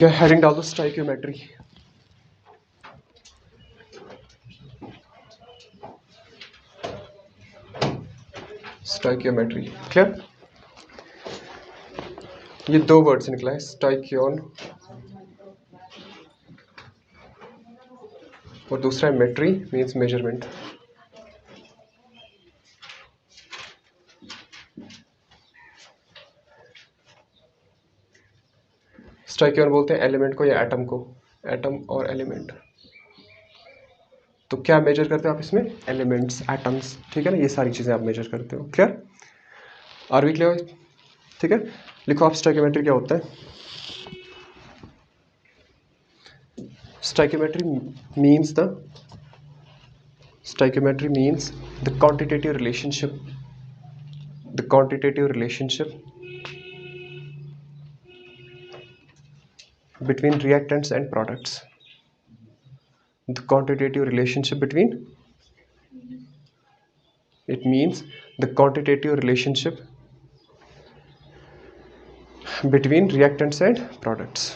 क्या हेडिंग डाल दो स्टाइकियोमेट्री। Stoichiometry clear. ये दो वर्ड से निकला है, स्टाइकियोन और दूसरा है मेट्री, मीन्स मेजरमेंट। स्टाइकियोन बोलते हैं एलिमेंट को या एटम को, एटम और एलिमेंट। तो क्या मेजर करते हो आप इसमें? एलिमेंट्स, एटम्स, ठीक है ना, ये सारी चीजें आप मेजर करते हो। क्लियर? Are we clear? ठीक है, लिखो आप स्टाइकियोमेट्री क्या होता है। Stoichiometry means the quantitative relationship between reactants and products. The quantitative relationship between, it means the quantitative relationship between reactants and products.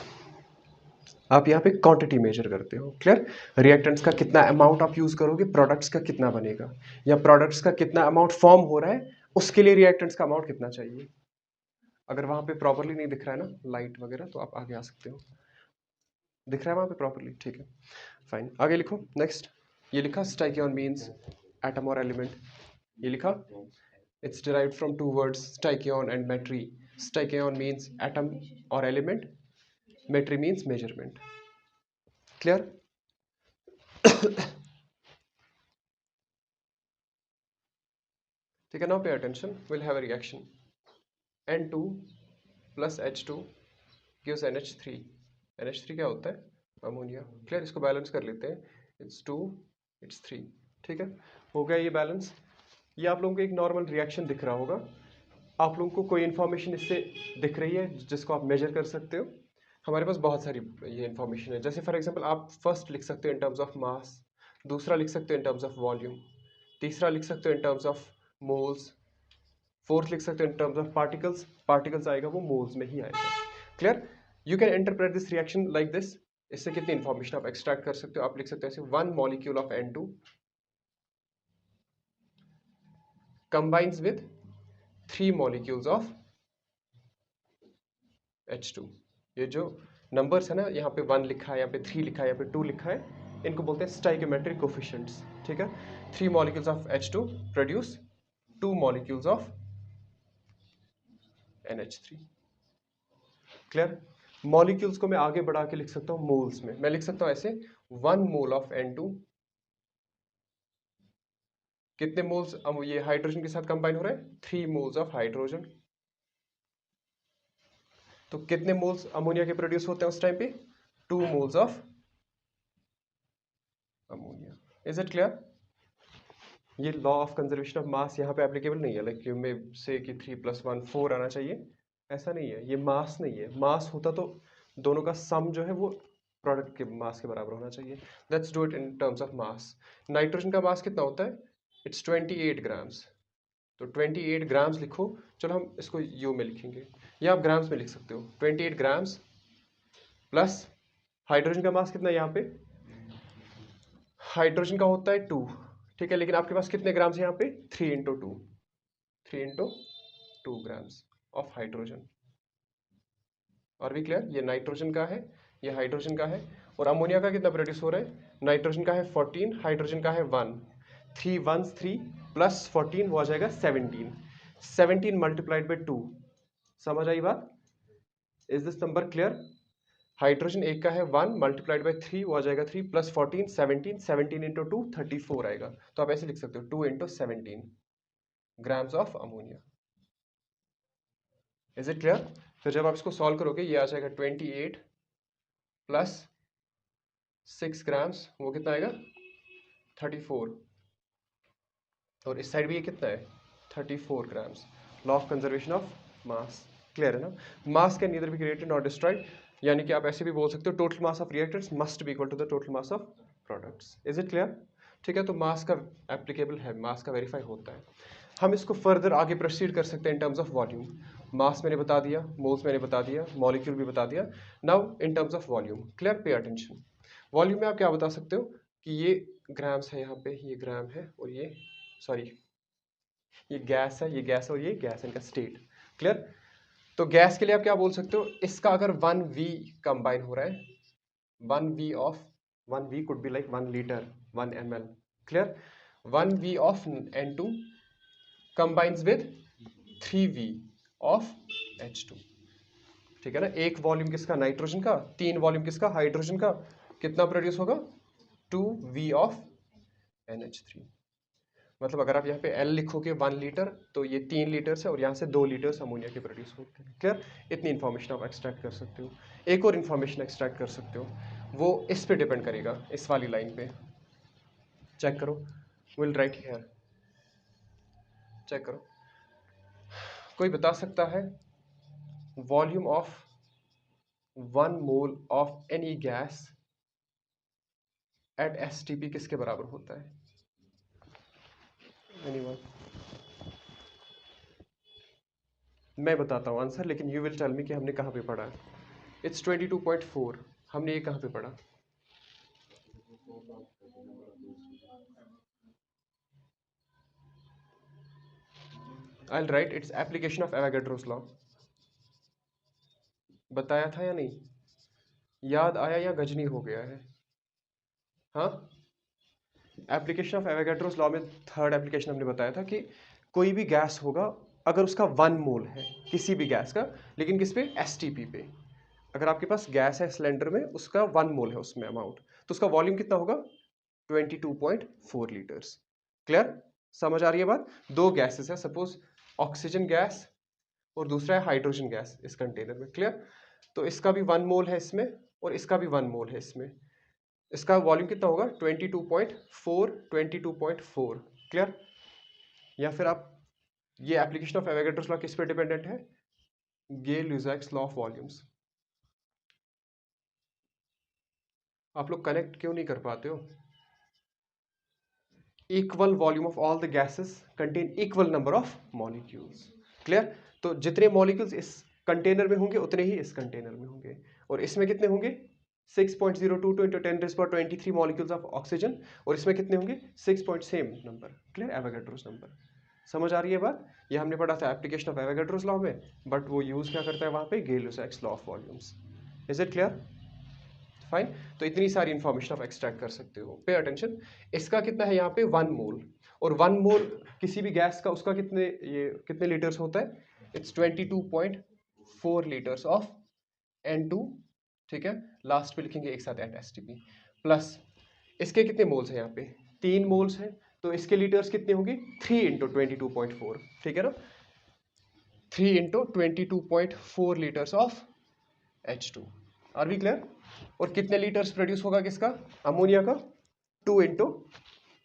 आप यहाँ पे क्वांटिटी मेजर करते हो। क्लियर? रिएक्टेंट्स का कितना अमाउंट आप यूज करोगे, प्रोडक्ट्स का कितना बनेगा, या प्रोडक्ट्स का कितना अमाउंट फॉर्म हो रहा है, उसके लिए रिएक्टेंट्स का अमाउंट कितना चाहिए। अगर वहां पे प्रॉपरली नहीं दिख रहा है ना लाइट वगैरह, तो आप आगे आ सकते हो। दिख रहा है वहां पे प्रॉपरली? ठीक है, फाइन। आगे लिखो नेक्स्ट। ये लिखा स्टाइकियोन मीन्स एटम और एलिमेंट। ये लिखा it's derived from two words stoicheion and metry. Stoicheion means atom और element, metry means measurement. Clear? ठीक है, now pay attention, will have a reaction N2 plus H2 gives NH3। NH3 क्या होता है? Ammonia. Clear? इसको balance कर लेते हैं, इट्स 2 इट्स 3। ठीक है, हो गया ये बैलेंस। ये आप लोगों को एक नॉर्मल रिएक्शन दिख रहा होगा। आप लोगों को कोई इन्फॉर्मेशन इससे दिख रही है जिसको आप मेजर कर सकते हो? हमारे पास बहुत सारी ये इन्फॉर्मेशन है। जैसे फॉर एग्जांपल आप फर्स्ट लिख सकते हो इन टर्म्स ऑफ मास, दूसरा लिख सकते हो इन टर्म्स ऑफ वॉल्यूम, तीसरा लिख सकते हो in terms of moles, fourth लिख सकते हो in terms of particles. Particles आएगा वो मोल्स में ही आएगा। Clear? You can interpret this reaction like this. इससे कितनी इंफॉर्मेशन आप एक्सट्रैक्ट कर सकते हो? आप लिख सकते हो ऐसे, one molecule of N2 combines with 3 molecules of H2। ये जो नंबर्स है ना, यहाँ पे 1 लिखा है, यहाँ पे 3 लिखा है, यहाँ पे 2 लिखा है, इनको बोलते हैं स्टाइकियोमेट्रिक कोफिशिएंट्स। ठीक है, 3 molecules of H2 produce 2 molecules of NH3। Clear? Molecules को मैं आगे बढ़ा के लिख सकता हूँ मोल्स में। मैं लिख सकता हूँ ऐसे, 1 मोल ऑफ N2 कितने मोल्स ये हाइड्रोजन के साथ कंबाइन हो रहे हैं? 3 मोल्स ऑफ हाइड्रोजन। तो कितने मोल्स अमोनिया के प्रोड्यूस होते हैं उस टाइम पे? 2 moles of ammonia. Is it clear? ये law of conservation of mass यहाँ पे एप्लीकेबल नहीं है, लाइक यू मे से कि 3 + 1 4 आना चाहिए, ऐसा नहीं है। ये मास नहीं है। मास होता तो दोनों का सम जो है वो प्रोडक्ट के मास के बराबर होना चाहिए। Let's do it in terms of mass. Nitrogen का मास कितना होता है? It's 28 grams. तो 28 ग्राम्स लिखो। चलो हम इसको यू में लिखेंगे, या आप ग्राम्स में लिख सकते हो। 28 ग्राम्स प्लस हाइड्रोजन का मास कितना है यहाँ पे? हाइड्रोजन का होता है 2, ठीक है, लेकिन आपके पास कितने ग्राम्स है यहाँ पे? 3 × 2, 3 × 2 ग्राम्स ऑफ हाइड्रोजन। और भी क्लियर? ये नाइट्रोजन का है, ये हाइड्रोजन का है। और अमोनिया का कितना प्रोड्यूस हो रहा है? नाइट्रोजन का है 14, हाइड्रोजन का है 1, 3 1s 3 प्लस 14 वो आ जाएगा 17, 17 मल्टीप्लाइड बाई 2। समझ आई बात? Is this number clear? Hydrogen एक का है 1 मल्टीप्लाइड बाई 3 वो आ जाएगा 3 प्लस 14 17, 17 × 2 34 आएगा। तो आप ऐसे लिख सकते हो 2 × 17 grams of ammonia. Is it clear? फिर जब आप इसको सॉल्व करोगे ये आ जाएगा 28 प्लस 6 ग्राम्स, वो कितना आएगा? 34। और इस साइड भी ये कितना है? 34 grams. Law of conservation of mass clear है ना? Mass can neither be created not destroyed, यानी कि आप ऐसे भी बोल सकते हो total mass of reactants must be equal to the total mass of products. Is it clear? ठीक है, तो मास का एप्लीकेबल है, मास का वेरीफाई होता है। हम इसको फर्दर आगे प्रोसीड कर सकते हैं इन टर्म्स ऑफ वॉल्यूम। मास मैंने बता दिया, मोल्स मैंने बता दिया, मॉलिक्यूल भी बता दिया। Now in terms of volume, clear, pay attention. Volume में आप क्या बता सकते हो कि ये ग्राम्स है, यहाँ पे ये ग्राम है, और ये सॉरी ये गैस है, ये गैस और ये गैस, इनका स्टेट, क्लियर। तो गैस के लिए आप क्या बोल सकते हो, इसका अगर 1V कंबाइन हो रहा है, 1V of 1V could be like 1 liter 1 ml, clear, 1V of N2 combines with 3V of H2, ठीक है ना। एक वॉल्यूम किसका, नाइट्रोजन का, 3 वॉल्यूम किसका, हाइड्रोजन का, कितना प्रोड्यूस होगा, 2V of NH3। मतलब अगर आप यहाँ पे L लिखोगे 1 लीटर तो ये 3 लीटर है, और यहाँ से 2 लीटर अमोनिया के प्रोड्यूस होते हैं, क्लियर। इतनी इन्फॉर्मेशन आप एक्सट्रैक्ट कर सकते हो। एक और इन्फॉर्मेशन एक्सट्रैक्ट कर सकते हो, वो इस पे डिपेंड करेगा, इस वाली लाइन पे। चेक करो, विल राइट हियर, चेक करो। कोई बता सकता है volume of 1 mole of any gas at STP किसके बराबर होता है? एनीवन? मैं बताता हूँ आंसर, लेकिन यू विल टेल मी कि हमने कहाँ पे पढ़ा है। इट्स 22.4। हमने ये कहाँ पे पढ़ा? I'll write its application of Avogadro's law। बताया था या नहीं? याद आया या गजनी हो गया है? हाँ, एप्लीकेशन ऑफ एवोगाड्रोस लॉ में थर्ड एप्लीकेशन हमने बताया था कि कोई भी गैस होगा, अगर उसका 1 मोल है किसी भी गैस का, लेकिन किस पे, STP पे। अगर आपके पास गैस है सिलेंडर में, उसका 1 मोल है उसमें अमाउंट, तो उसका वॉल्यूम कितना होगा, 22.4 लीटर्स। क्लियर, समझ आ रही है बात? दो गैसेस है, सपोज ऑक्सीजन गैस और दूसरा है हाइड्रोजन गैस इस कंटेनर में, क्लियर। तो इसका भी 1 मोल है इसमें, और इसका भी 1 मोल है इसमें। इसका वॉल्यूम कितना होगा, 22.4, क्लियर। या फिर आप, ये एप्लीकेशन ऑफ एवोगाड्रोस लॉ किस पे डिपेंडेंट है, गे-लुसाक्स लॉ ऑफ वॉल्यूम्स। आप लोग कनेक्ट क्यों नहीं कर पाते हो? Equal volume of all the gases contain equal number of molecules, clear. तो जितने मॉलिक्यूल्स इस कंटेनर में होंगे उतने ही इस कंटेनर में होंगे, और इसमें कितने होंगे, 6.022 into 10⁻23 मॉलिक्यूल्स ऑफ ऑक्सीजन, और इसमें कितने होंगे, 6 same number, clear, Avogadro's number. समझ आ रही है बात? ये हमने पढ़ा था एप्लीकेशन ऑफ एवोगाड्रोस लॉ में, बट वो यूज क्या करता है वहां पे, Gay-Lussac's law of volumes. Is it clear? Fine. तो इतनी सारी इंफॉर्मेशन आप एक्सट्रैक्ट कर सकते हो, पे अटेंशन। इसका कितना है यहाँ पे, 1 मोल, और 1 मोल किसी भी गैस का, उसका कितने, ये कितने लीटर्स होता है, इट्स 22.4 लीटर्स ऑफ N2, ठीक है। लास्ट पे लिखेंगे एक साथ एट STP, प्लस इसके कितने मोल्स हैं यहाँ पे, 3 मोल्स हैं, तो इसके लीटर्स कितने होंगे, 3 इंटू 22.4, ठीक है ना, 3 into 22.4 litres of H2। Are we clear? और कितने लीटर्स प्रोड्यूस होगा किसका, अमोनिया का, 2 into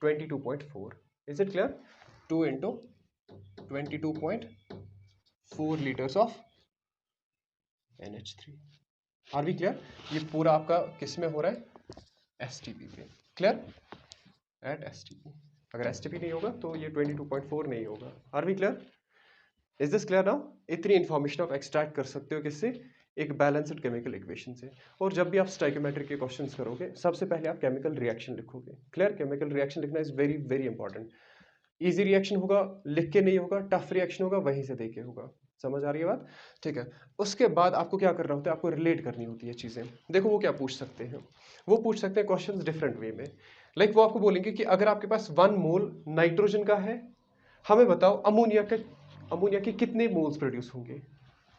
22.4। Is it clear? 2 into 22.4 litres of NH3। Are we clear? ये पूरा आपका किस में हो रहा है, STP पे, क्लियर, एट STP। अगर STP नहीं होगा तो ये 22.4 नहीं होगा। Are we clear? Is this clear now? इतनी इंफॉर्मेशन आप एक्सट्रैक्ट कर सकते हो किससे, एक बैलेंस्ड केमिकल इक्वेशन से। और जब भी आप स्टोइकियोमेट्री के क्वेश्चंस करोगे, सबसे पहले आप केमिकल रिएक्शन लिखोगे, क्लियर। केमिकल रिएक्शन लिखना is very very important. Easy reaction होगा लिख के नहीं होगा, टफ रिएक्शन होगा वहीं से देख के होगा। समझ आ रही है बात? ठीक है। उसके बाद आपको क्या करना होता है, आपको रिलेट करनी होती है चीजें। देखो वो क्या पूछ सकते हैं, वो पूछ सकते हैं क्वेश्चंस डिफरेंट वे में। लाइक वो आपको बोलेंगे कि अगर आपके पास 1 मोल नाइट्रोजन का है, हमें बताओ अमोनिया के कितने मोल्स प्रोड्यूस होंगे।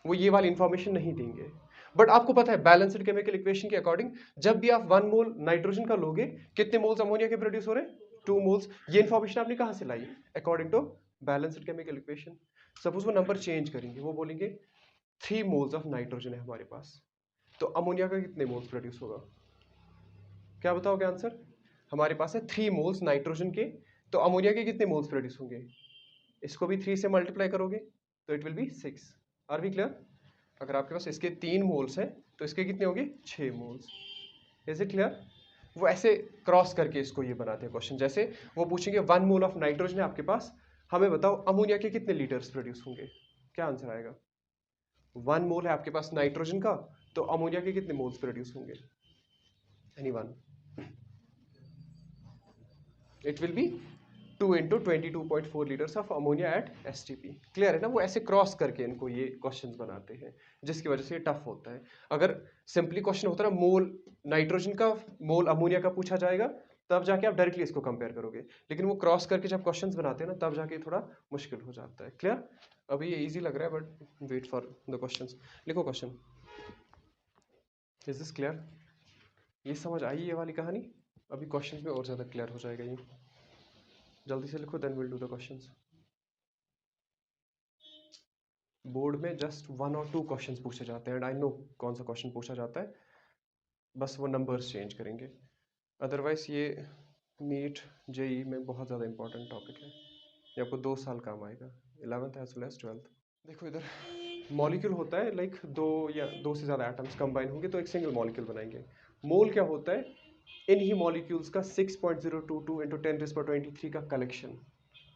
वो ये वाली इंफॉर्मेशन नहीं देंगे, बट आपको पता है बैलेंस्ड केमिकल इक्वेशन के अकॉर्डिंग जब भी आप 1 मोल नाइट्रोजन का लोगे, कितने मोल्स अमोनिया के प्रोड्यूस हो रहे हैं, 2 मोल्स। ये इंफॉर्मेशन आपने कहां से लाई, according to balanced chemical equation. Suppose वो नंबर चेंज करेंगे, वो बोलेंगे 3 मोल्स ऑफ नाइट्रोजन है हमारे पास, तो अमोनिया का कितने मोल्स प्रोड्यूस होगा, क्या बताओगे आंसर? हमारे पास है 3 मोल्स नाइट्रोजन के, तो अमोनिया के कितने मोल्स प्रोड्यूस होंगे, इसको भी 3 से मल्टीप्लाई करोगे तो it will be 6। Are we clear? अगर आपके पास इसके 3 मोल्स हैं तो इसके कितने होंगे, 6 मोल्स। Is it clear? वो ऐसे क्रॉस करके इसको ये बनाते हैं क्वेश्चन। जैसे वो पूछेंगे 1 मोल ऑफ नाइट्रोजन है आपके पास, हमें बताओ अमोनिया के कितने लीटर्स प्रोड्यूस होंगे, क्या आंसर आएगा? 1 मोल है आपके पास नाइट्रोजन का, तो अमोनिया के कितने मोल्स प्रोड्यूस होंगे? Anyone? It will be 2 into 22.4 litres of ammonia at STP। Clear है ना? वो ऐसे क्रॉस करके इनको ये क्वेश्चंस बनाते हैं, जिसकी वजह से ये टफ होता है। अगर सिंपली क्वेश्चन होता ना मोल नाइट्रोजन का मोल अमोनिया का पूछा जाएगा, तब जाके आप डायरेक्टली इसको कंपेयर करोगे, लेकिन वो क्रॉस करके जब क्वेश्चंस बनाते हैं ना, तब जाके थोड़ा मुश्किल हो जाता है। क्लियर? अभी ये इजी लग रहा है, but wait for the questions. लिखो क्वेश्चन। Is this clear? ये समझ आई ये वाली कहानी? अभी क्वेश्चंस में और ज्यादा क्लियर हो जाएगा ये। जल्दी से लिखो, then will do the questions. Board में जस्ट 1 और 2 क्वेश्चंस पूछे जाते हैं, एंड आई नो कौन सा क्वेश्चन पूछा जाता है, बस वो नंबर्स चेंज करेंगे। अदरवाइज ये नीट जेई में बहुत ज़्यादा इंपॉर्टेंट टॉपिक है, ये आपको 2 साल काम आएगा, 11th as well as 12th। देखो इधर मॉलिक्यूल होता है लाइक 2 या 2 से ज़्यादा एटम्स कंबाइन होंगे तो एक सिंगल मॉलिक्यूल बनाएंगे। मोल क्या होता है? इन ही मॉलिक्यूल्स का 6.022 into 10⁻23 का कलेक्शन।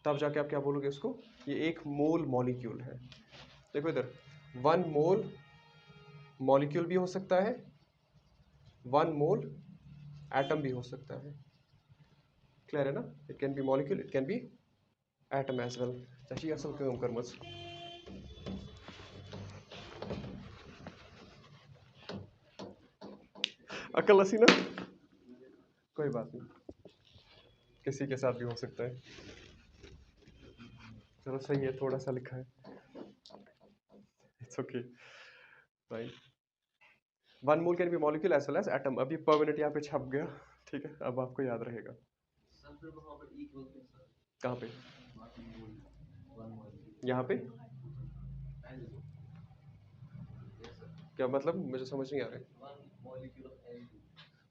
तब जाके आप क्या बोलोगे उसको? ये एक मोल मॉलिक्यूल है। देखो इधर 1 मोल मॉलिक्यूल भी हो सकता है, 1 मोल एटम भी हो सकता है। क्लियर है ना? It can be molecule, it can be atom as well. तशी असल काम कर मच अकल असी ना, कोई बात नहीं, किसी के साथ भी हो सकता है। चलो सही है, थोड़ा सा लिखा है, it's okay fine. 1 mole can be molecule as well as atom. अभी परमानेंट यहाँ पे छप गया, ठीक है, अब आपको याद रहेगा। कहाँ पे? यहाँ पे क्या मतलब? मुझे समझ नहीं आ रहा है।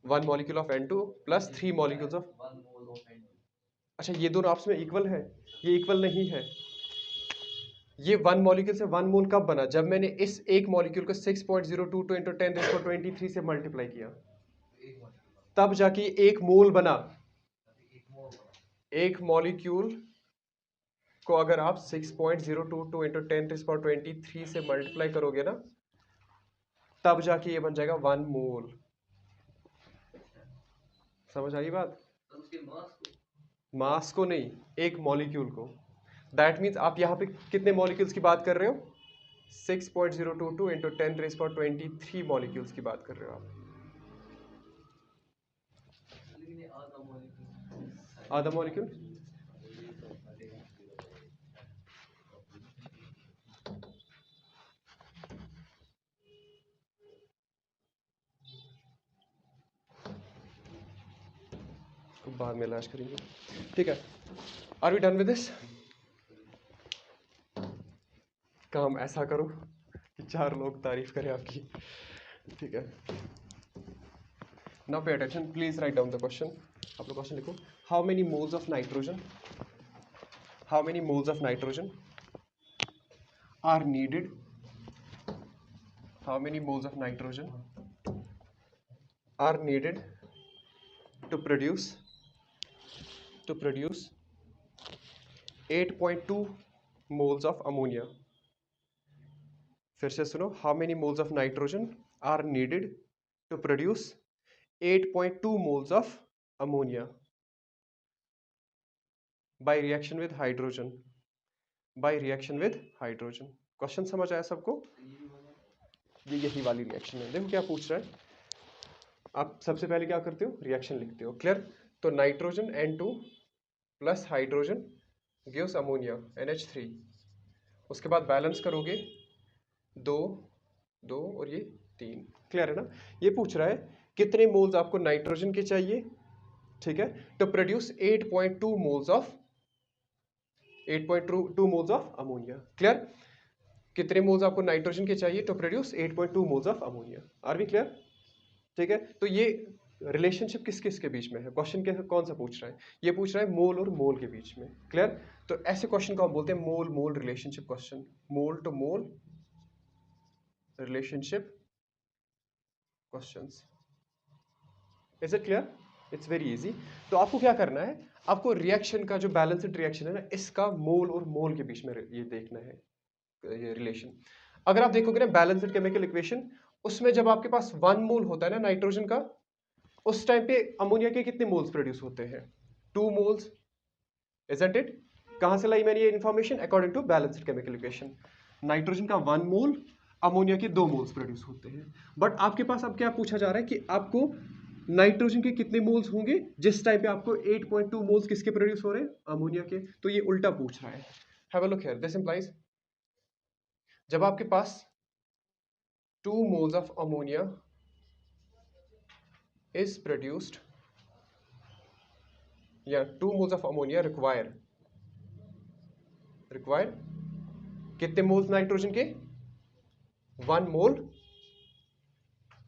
1 molecule of N2 plus 3 molecules of, अच्छा ये दोनों आपस में इक्वल है? ये इक्वल नहीं है। ये 1 मॉलिक्यूल से 1 मोल कब बना? जब मैंने इस एक मॉलिक्यूल को 6.022 into 10⁻23 से मल्टीप्लाई किया, तब जाके एक मोल बना। एक मॉलिक्यूल को अगर आप 6.022 into 10⁻23 से मल्टीप्लाई करोगे ना, तब जाके ये बन जाएगा 1 मोल। समझ आई बात? मास को नहीं, एक मॉलिक्यूल को। दैट मीन्स आप यहाँ पे कितने मॉलिक्यूल्स की बात कर रहे हो? 6.022 into 10⁻23 मॉलिक्यूल्स की बात कर रहे हो आप। आधा मॉलिक्यूल बाद में इलाज करेंगे, ठीक है। Are we done with this? काम ऐसा करो कि 4 लोग तारीफ करें आपकी, ठीक है। Now pay attention, please write down the question. आप लोग क्वेश्चन लिखो। How many moles of nitrogen, how many moles of nitrogen are needed, how many moles of nitrogen are needed to produce 8.2 moles of ammonia। फिर से सुनो, how many moles of nitrogen are needed to produce 8.2 moles of ammonia by reaction with hydrogen, by reaction with hydrogen। Question समझ आया सबको? ये यही वाली reaction है। देखो क्या पूछ रहा है। आप सबसे पहले क्या करते हो? रिएक्शन लिखते हो। क्लियर? तो nitrogen N2 plus hydrogen gives ammonia NH3। उसके बाद बैलेंस करोगे 2 2 और ये 3। क्लियर है ना? ये पूछ रहा है कितने मोल्स आपको नाइट्रोजन के चाहिए, ठीक है, to produce 8.2 moles of 8.2 moles of ammonia. Clear? कितने मोल्स आपको नाइट्रोजन के चाहिए to produce 8.2 moles of ammonia. Are we clear? ठीक है, तो ये रिलेशनशिप किस किस के बीच में है? क्वेश्चन के कौन सा पूछ रहा है? ये पूछ रहा है मोल और मोल के बीच में। क्लियर? तो ऐसे क्वेश्चन को हम बोलते हैं mole mole relationship question, mole to mole relationship questions. Is it clear? It's very easy. तो आपको क्या करना है, आपको रिएक्शन का जो बैलेंस्ड रिएक्शन है ना, इसका मोल और मोल के बीच में ये देखना है, ये रिलेशन। अगर आप देखोगे ना बैलेंस्ड केमिकल इक्वेशन, उसमें जब आपके पास 1 मोल होता है ना नाइट्रोजन का, उस टाइम पे अमोनिया के कितने मोल्स प्रोड्यूस होते हैं? 2 मोल्स, इजंट इट? कहां से लाई मैंने ये information? According to balanced chemical equation, nitrogen का 1 मोल, अमोनिया के 2 मोल्स प्रोड्यूस होते हैं। बट आपके पास अब क्या पूछा जा रहा है कि आपको नाइट्रोजन के कितने मोल्स होंगे जिस टाइम पे आपको 8.2 मोल्स किसके प्रोड्यूस हो रहे हैं? अमोनिया के। तो ये उल्टा पूछ रहा है। Have a look here, this implies जब आपके पास 2 moles of ammonia is produced, या 2 moles of ammonia require कितने मोल्स नाइट्रोजन के? 1 मोल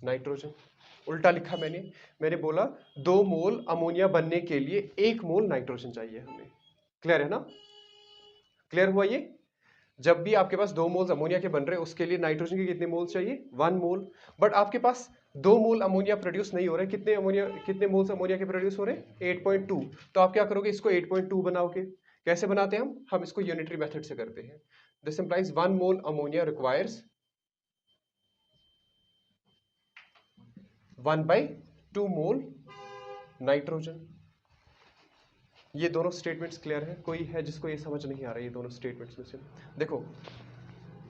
नाइट्रोजन। उल्टा लिखा मैंने बोला 2 मोल अमोनिया बनने के लिए 1 मोल नाइट्रोजन चाहिए हमें। क्लियर है ना? क्लियर हुआ ये? जब भी आपके पास 2 मोल्स अमोनिया के बन रहे हैं, उसके लिए नाइट्रोजन के कितने मोल्स चाहिए? 1 मोल। बट आपके पास 2 मोल अमोनिया प्रोड्यूस नहीं हो रहे, कितने मोल्स अमोनिया के प्रोड्यूस हो रहे हैं? 8.2। तो आप क्या करोगे? इसको 8.2 बनाओगे। कैसे बनाते हैं हम इसको यूनिटरी मेथड से करते हैं। This implies 1 mole ammonia requires 1/2 mole nitrogen. ये दोनों स्टेटमेंट्स क्लियर है? कोई है जिसको ये समझ नहीं आ रहा है ये दोनों स्टेटमेंट्स में से? देखो,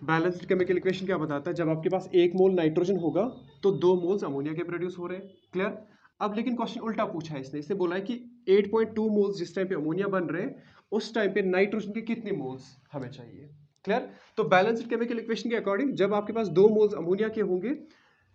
बैलेंस्ड केमिकल इक्वेशन क्या बताता है? जब आपके पास 1 मोल नाइट्रोजन होगा तो 2 मोल्स अमोनिया के प्रोड्यूस हो रहे हैं। क्लियर? अब लेकिन क्वेश्चन उल्टा पूछा है इसने बोला है कि 8.2 मोल्स जिस टाइम पे अमोनिया बन रहे हैं, उस टाइम पे नाइट्रोजन के कितने मोल्स हमें चाहिए? क्लियर? तो बैलेंस्ड केमिकल इक्वेशन के अकॉर्डिंग जब आपके पास 2 मोल्स अमोनिया के होंगे,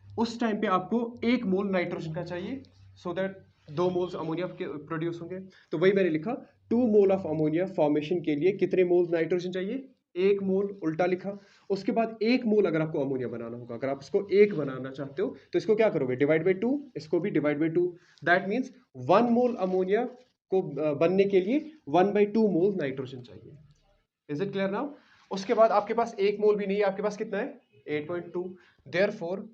उस टाइम पे आपको 1 मोल नाइट्रोजन का चाहिए, सो दैट 2 मोल्स अमोनिया के प्रोड्यूस होंगे। तो वही मैंने लिखा 2 मोल ऑफ अमोनिया फॉर्मेशन के लिए कितने मोल्स नाइट्रोजन चाहिए? 1 मोल। उल्टा लिखा। उसके बाद 1 मोल अगर आपको अमोनिया बनाना होगा, अगर आप इसको 1 बनाना चाहते हो तो इसको क्या करोगे? डिवाइड बाई 2, इसको भी divide by 2। That means 1 mole ammonia को बनने के लिए 1/2 मोल नाइट्रोजन चाहिए। Is it clear now? उसके बाद आपके पास 1 मोल भी नहीं है, आपके पास कितना है? 8.2। Therefore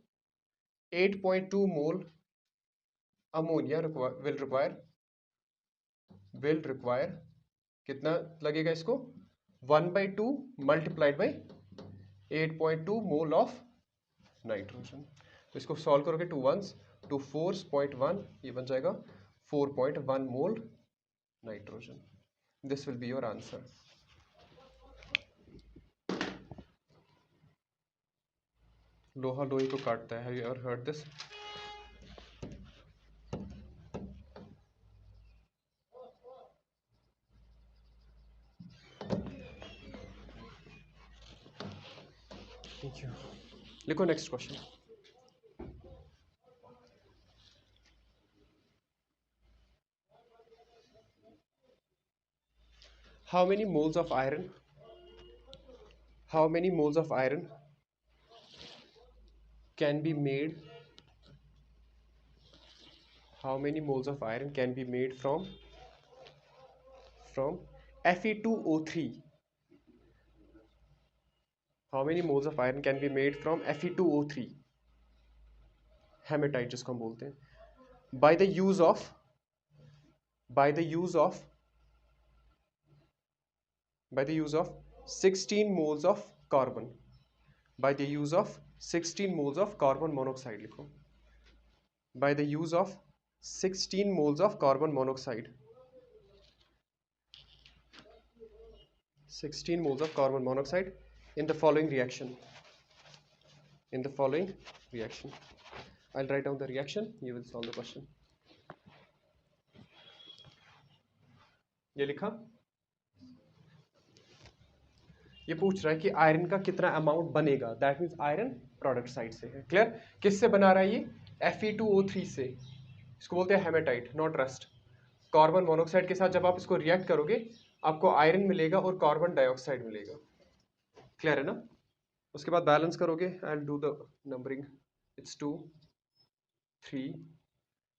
8.2 mole ammonia will require कितना लगेगा इसको? 1/2 multiplied by 8.2 mole of nitrogen. तो इसको सॉल्व करोगे 2 1s, 2 4.1, ये बन जाएगा 4.1 mole nitrogen. This will be your answer. लोहा लोहे को काटता है। Have you ever heard this? लिखो next question. How many moles of iron? How many moles of iron can be made? How many moles of iron can be made from Fe2O3? How many moles of iron can be made from Fe2O3? Haematite जिसको हम बोलते हैं। by the use of by the use of by the use of 16 moles of carbon, by the use of 16 moles of carbon monoxide। लिखो by the use of 16 moles of carbon monoxide, 16 moles of carbon monoxide in the following reaction, in the following reaction। I'll write down the reaction, you will solve the question। ये लिखा। ये पूछ रहा है कि iron का कितना amount बनेगा, that means iron product side से है। क्लियर? किससे बना रहा है ये? Fe2O3 से। इसको बोलते हैं haematite, not rust. Carbon monoxide के साथ जब आप इसको रिएक्ट करोगे, आपको आयरन मिलेगा और कार्बन डाइऑक्साइड मिलेगा। क्लियर है ना? उसके बाद बैलेंस करोगे, I will do the numbering. It's 2 3,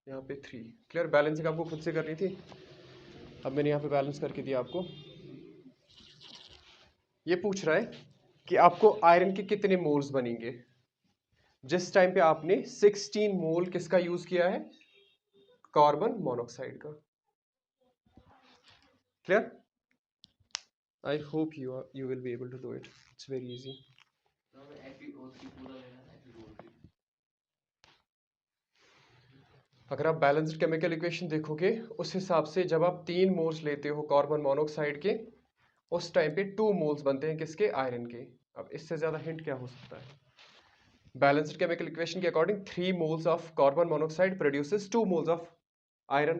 यहाँ पे 3। क्लियर? बैलेंसिंग आपको खुद से करनी थी, अब मैंने यहाँ पे बैलेंस करके दिया आपको। ये पूछ रहा है कि आपको आयरन के कितने मोल्स बनेंगे जिस टाइम पे आपने 16 मोल किसका यूज किया है? कार्बन मोनोक्साइड का। Clear? I hope you will be able to do it. It's very easy. अगर आप बैलेंस्ड केमिकल इक्वेशन देखोगे उस हिसाब से जब आप 3 मोल्स लेते हो कार्बन मोनोऑक्साइड के, उस टाइम पे 2 मोल्स बनते हैं किसके? आयरन के। अब इससे ज्यादा हिंट क्या हो सकता है? बैलेंस्ड केमिकल इक्वेशन के according 3 moles of carbon monoxide produces 2 moles of iron.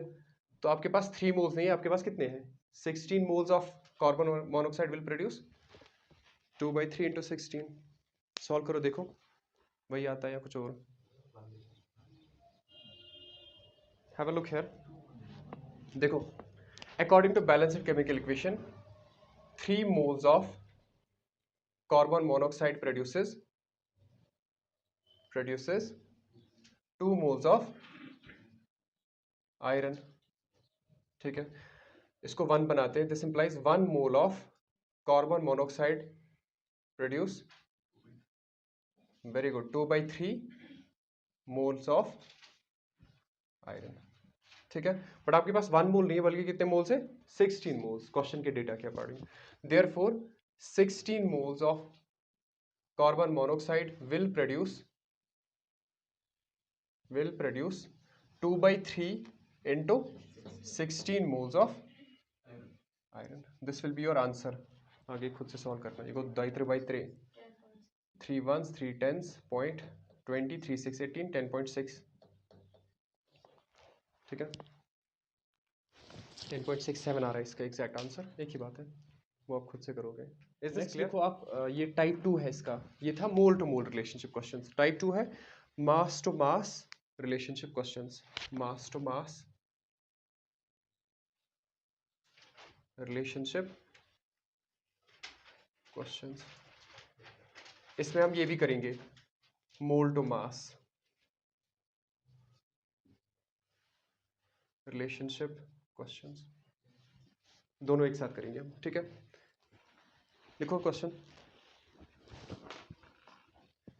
तो आपके पास 3 मोल्स नहीं है, आपके पास कितने हैं? 16 moles of carbon monoxide will produce 2/3 into 16। Solve करो, देखो वही आता है या कुछ और। हैव अ लुक हियर, देखो according to balanced chemical equation 3 moles of carbon monoxide produces 2 moles of iron। ठीक है, इसको 1 बनाते हैं। This implies 1 mole of carbon monoxide produce, very good, 2/3 moles of iron। ठीक है, बट आपके पास 1 मोल नहीं है बल्कि कितने मोल्स है? 16 मोल्स क्वेश्चन के डेटा के according. Therefore 16 moles of carbon monoxide will produce 2/3 into 16 moles of iron। This will be your answer। आगे खुद से सॉल्व करना। ये को 2/3 3 ones 3 tens, 0.20 3 6 18 10.6। ठीक है, 10.67 आ रहा है इसका एग्जैक्ट आंसर। एक ही बात है, वो आप खुद से करोगे। Is this clear? देखो आप, ये टाइप 2 है इसका, ये था mole to mole relationship questions. Type 2 है mass to mass relationship questions. Mass to mass relationship questions. इसमें हम ये भी करेंगे, mole to mass relationship questions, दोनों एक साथ करेंगे हम। ठीक है, लिखो क्वेश्चन।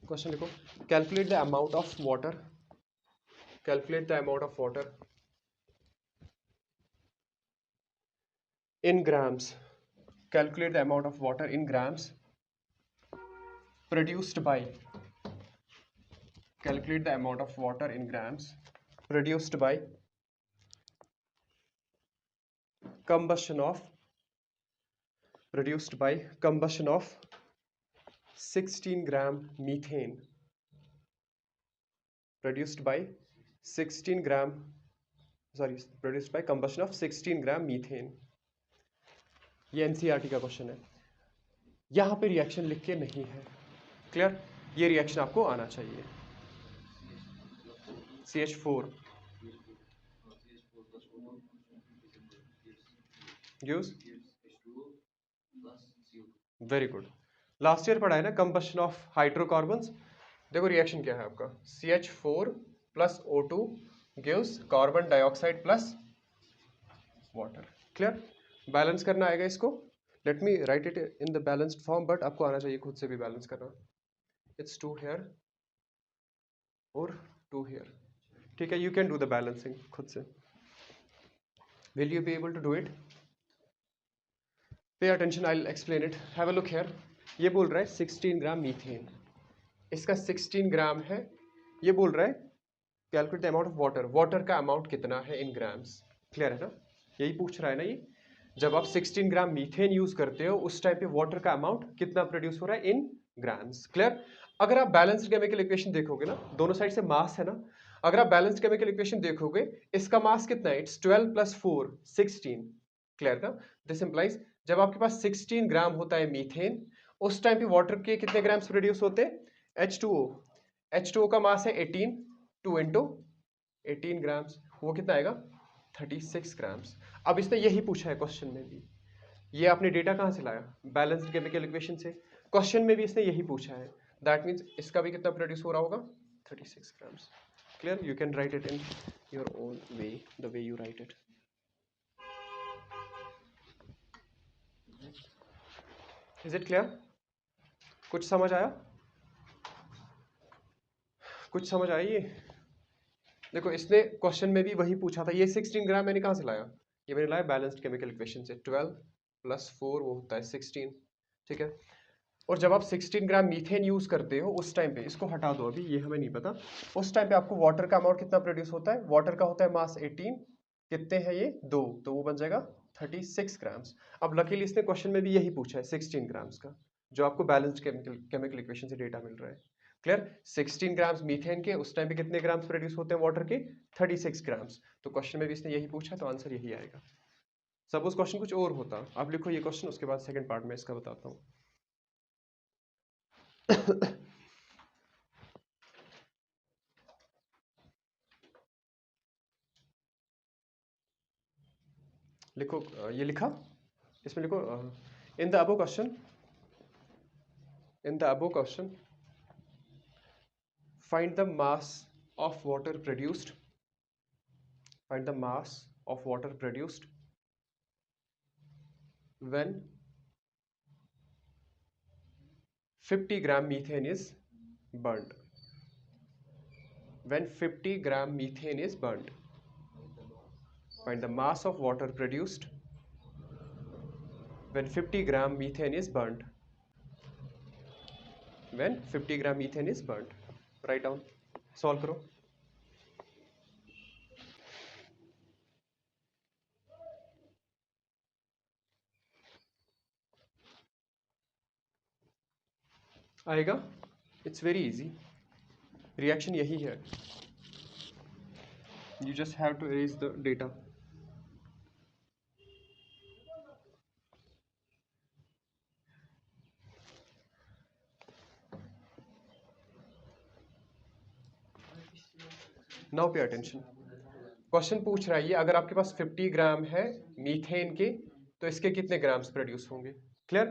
क्वेश्चन लिखो, calculate the amount of water, calculate the amount of water in grams, calculate the amount of water in grams produced by, calculate the amount of water in grams produced by combustion of 16 gram methane, produced by combustion of 16 gram methane। ये NCERT का question है, यहां पे reaction लिख के नहीं है। Clear? ये रिएक्शन आपको आना चाहिए। CH4 gives, very good, last year पढ़ा है ना कंबशन ऑफ हाइड्रोकार्बन्स। देखो रिएक्शन क्या है आपका, CH4 plus O2 gives carbon dioxide plus water. Clear? Balance करना आएगा इसको। Let me right it in the balanced form, but आपको आना चाहिए खुद से भी बैलेंस करना। इट्स 2 हियर और 2 हियर। ठीक है, you can do the balancing खुद से। Will you be able to do it? Pay attention, I will explain it. Have a look here, ये बोल रहा है 16 ग्राम मीथेन, इसका 16 ग्राम है। ये बोल रहा है calculate the amount of water, water का अमाउंट कितना है इन ग्राम्स। क्लियर है ना? यही पूछ रहा है ना ये। जब आप 16 ग्राम मीथेन यूज करते हो उस टाइम पे वाटर का अमाउंट कितना प्रोड्यूस हो रहा है इन ग्राम्स। क्लियर? अगर आप बैलेंस्ड केमिकल इक्वेशन देखोगे ना, दोनों साइड से मास है ना, अगर आप बैलेंस्ड केमिकल इक्वेशन देखोगे इसका मास कितना है? इट्स 12 + 4 16। क्लियर ना? दिस इंप्लाइज जब आपके पास 16 ग्राम होता है मीथेन, उस टाइम पे वाटर के कितने ग्राम्स प्रोड्यूस होते हैं? H2O, H2O का मास है 18, 2 इंटू 18 ग्राम्स, वो कितना आएगा? 36 ग्राम्स। अब इसने यही पूछा है क्वेश्चन में भी। ये आपने डेटा कहां से लाया? बैलेंस्ड केमिकल इक्वेशन से। क्वेश्चन में भी इसने यही पूछा है, दैट मीन्स इसका भी कितना प्रोड्यूस हो रहा होगा? 36 grams. Clear? You can write it in your own way, the way you right it. Is it clear? कुछ समझ आया? कुछ समझ आई? ये देखो, इसने क्वेश्चन में भी वही पूछा था। ये 16 ग्राम मैंने कहां से लाया? ये मैंने लाया बैलेंस्ड केमिकल इक्वेशन से। 12 + 4 वो होता है 16। ठीक है, और जब आप 16 ग्राम मीथेन यूज करते हो उस टाइम पे, इसको हटा दो अभी, ये हमें नहीं पता, उस टाइम पे आपको वाटर का अमाउंट कितना प्रोड्यूस होता है? वाटर का होता है मास 18, कितने हैं ये? 2, तो वो बन जाएगा 36 ग्राम्स। अब लकीली इसने क्वेश्चन में भी यही पूछा है 16 ग्राम्स का, जो आपको बैलेंस्ड केमिकल इक्वेशन से डेटा मिल रहा है। क्लियर? 16 ग्राम्स मीथेन के, उस टाइम पे कितने ग्राम्स प्रोड्यूस होते हैं वाटर के? 36 ग्राम्स। तो क्वेश्चन में भी इसने यही पूछा, तो आंसर यही आएगा। सपोज क्वेश्चन कुछ और होता, आप लिखो ये क्वेश्चन, उसके बाद सेकंड पार्ट में इसका बताता हूँ। लिखो, ये लिखा, इसमें लिखो, in the above question, in the above question find the mass of water produced, find the mass of water produced when 50 gram methane is burned, when 50 gram methane is burned. Find the mass of water produced when 50 gram methane is burned, when 50 gram methane is burned. Write down, solve करो। आएगा, it's very easy, reaction यही है, you just have to erase the data. Now pay attention. Question पूछ रहा है ये, अगर आपके पास 50 ग्राम है मीथेन के, तो इसके कितने ग्राम्स प्रोड्यूस होंगे? Clear?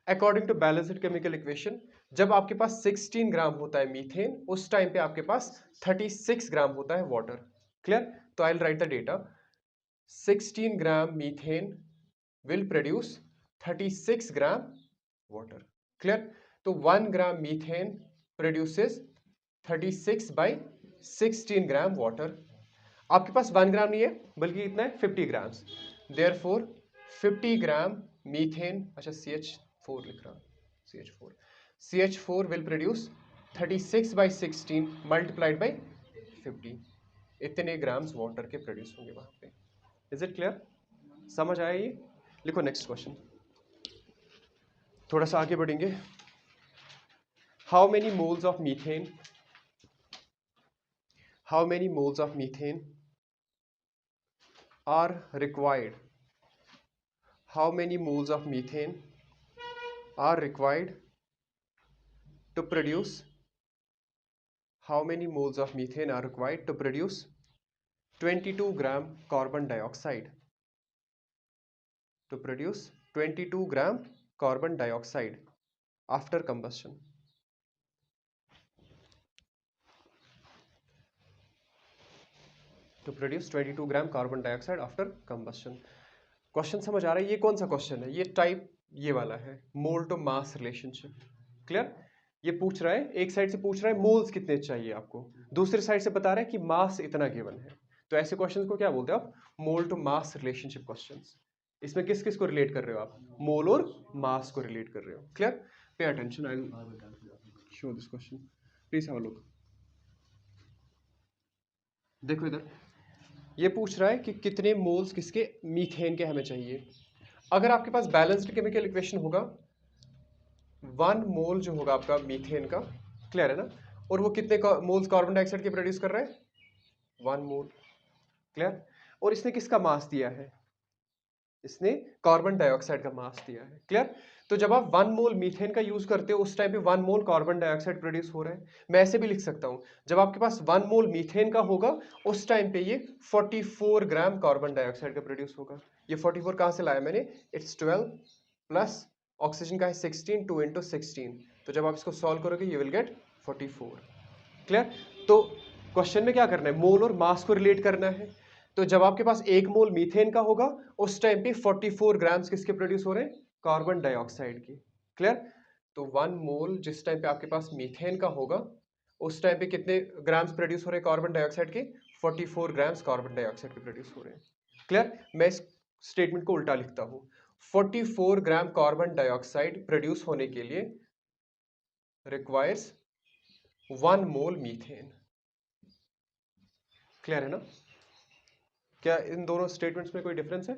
According to balanced chemical equation, जब आपके पास 16 ग्राम होता है मीथेन, उस टाइम पे आपके पास 36 ग्राम होता है वाटर। क्लियर? तो I will write the data, 16 gram methane will produce 36 gram water. Clear? तो 1 gram methane produces 36 by 16 gram water. आपके पास 1 ग्राम नहीं है, बल्कि कितना है? 50 ग्राम्स। देयरफॉर 50 ग्राम मीथेन, अच्छा CH4 लिख रहा हूं, CH4, CH4 will produce 36 by 16 multiplied by 50, इतने ग्राम्स वाटर के प्रोड्यूस होंगे वहां पे। Is it clear? समझ आया ये? लिखो नेक्स्ट क्वेश्चन, थोड़ा सा आगे बढ़ेंगे। How many moles of methane, how many moles of methane are required, how many moles of methane are required to produce, how many moles of methane are required to produce 22 gram carbon dioxide, to produce 22 gram carbon dioxide after combustion? To produce 22 gram carbon dioxide after combustion. Question समझ आ रहा है? ये कौन सा question है? ये type ये वाला है, मोल टू मास रिलेशनशिप। क्लियर? ये पूछ रहा है, एक साइड से पूछ रहा है मोल्स कितने चाहिए आपको, दूसरी साइड से बता रहा है कि मास इतना गिवन है। तो ऐसे क्वेश्चंस को क्या बोलते हो आप? मोल टू मास रिलेशनशिप क्वेश्चंस। इसमें किस किस को रिलेट कर रहे हो आप? मोल और मास को रिलेट कर रहे हो। क्लियर? पे attention, I will show this question, please have a look. देखो इधर, ये पूछ रहा है कि कितने मोल्स किसके? मीथेन के हमें चाहिए। अगर आपके पास बैलेंस्ड केमिकल इक्वेशन होगा, 1 मोल जो होगा आपका मीथेन का, क्लियर है ना, और वो कितने मोल्स कार्बन डाइऑक्साइड के प्रोड्यूस कर रहा है? 1 मोल। क्लियर? और इसने किसका मास दिया है? इसने कार्बन डाइऑक्साइड का मास दिया है। क्लियर? तो जब आप 1 मोल मीथेन का यूज करते हो, उस टाइम पे 1 मोल कार्बन डाइऑक्साइड प्रोड्यूस हो रहा है। मैं ऐसे भी लिख सकता हूं, जब आपके पास 1 मोल मीथेन का होगा, उस टाइम पे ये 44 ग्राम कार्बन डाइऑक्साइड का प्रोड्यूस होगा। ये 44 कहां से लाया मैंने? इट्स 12 प्लस ऑक्सीजन का है 16, 2 इंटू 16, तो जब आप इसको सॉल्व करोगे यू विल गेट 44। क्लियर? तो क्वेश्चन में क्या करना है? मोल और मास को रिलेट करना है। तो जब आपके पास 1 मोल मीथेन का होगा, उस टाइम पे 44 ग्राम्स किसके प्रोड्यूस हो रहे हैं? कार्बन डाइऑक्साइड की। क्लियर? तो 1 मोल जिस टाइम पे आपके पास मीथेन का होगा, उस टाइम पे कितने ग्राम्स प्रोड्यूस हो रहे हैं कार्बन डाइऑक्साइड के? 44 ग्राम्स कार्बन डाइऑक्साइड के प्रोड्यूस हो रहे हैं। क्लियर? मैं इस स्टेटमेंट को उल्टा लिखता हूं, 44 ग्राम कार्बन डाइऑक्साइड प्रोड्यूस होने के लिए रिक्वायर्स 1 मोल मीथेन। क्लियर है ना? क्या इन दोनों स्टेटमेंट्स में कोई डिफरेंस है?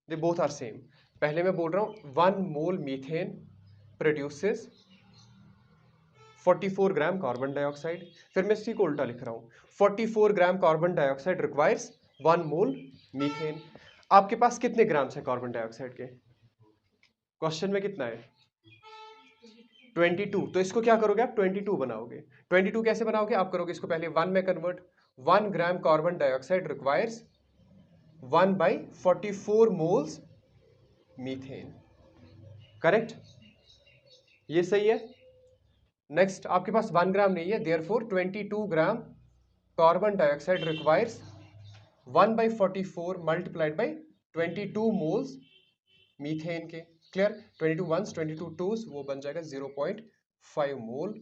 They both are same. पहले मैं बोल रहा हूं 1 mole methane produces 44 gram carbon dioxide, फिर मैं इसी को उल्टा लिख रहा हूं 44 gram carbon dioxide requires 1 mole methane. आपके पास कितने ग्राम्स है कार्बन डाइऑक्साइड के? क्वेश्चन में कितना है? 22। तो इसको क्या करोगे आप? 22 बनाओगे। 22 कैसे बनाओगे? आप करोगे इसको पहले 1 में कन्वर्ट। 1 ग्राम carbon dioxide requires 1/44 moles methane. Correct? ये सही है। नेक्स्ट आपके पास 1 ग्राम नहीं है, therefore 22 gram carbon dioxide requires 1/44 multiplied by 22 moles methane के। क्लियर? 22 वंस 22 टूस वो बन जाएगा 0.5 मोल